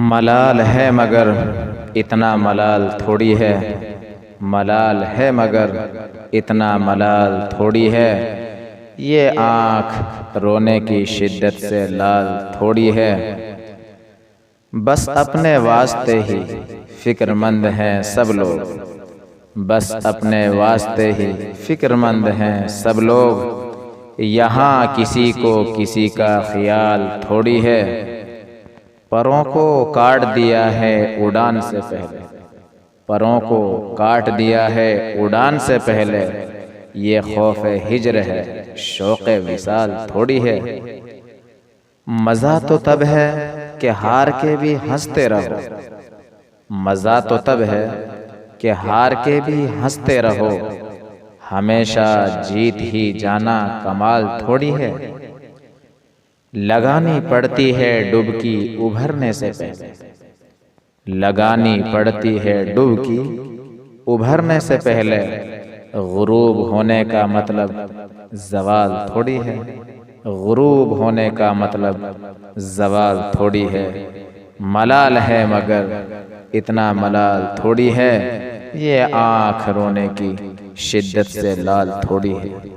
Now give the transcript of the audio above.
मलाल है मगर इतना मलाल थोड़ी है, मलाल है मगर इतना मलाल थोड़ी है। ये आँख रोने की शिद्दत से लाल थोड़ी है। बस अपने वास्ते ही फिक्रमंद हैं सब लोग, बस अपने वास्ते ही फिक्रमंद हैं सब लोग। यहाँ किसी को किसी का ख्याल थोड़ी है। परों को काट दिया है उड़ान से पहले, परों को काट दिया है उड़ान से पहले। ये खौफ हिज्र है, शौक़ विसाल थोड़ी है। मज़ा तो तब है कि हार के भी हंसते रहो, मज़ा तो तब है कि हार के भी हंसते रहो। हमेशा जीत ही जाना कमाल थोड़ी है। लगानी पड़ती है डुबकी उभरने से पहले, लगानी पड़ती है डुबकी उभरने से पहले। गुरूब होने का मतलब ज़वाल थोड़ी है, गुरूब होने का मतलब ज़वाल थोड़ी है। मलाल है मगर इतना मलाल थोड़ी है। ये आँख रोने की शिद्दत से लाल थोड़ी है।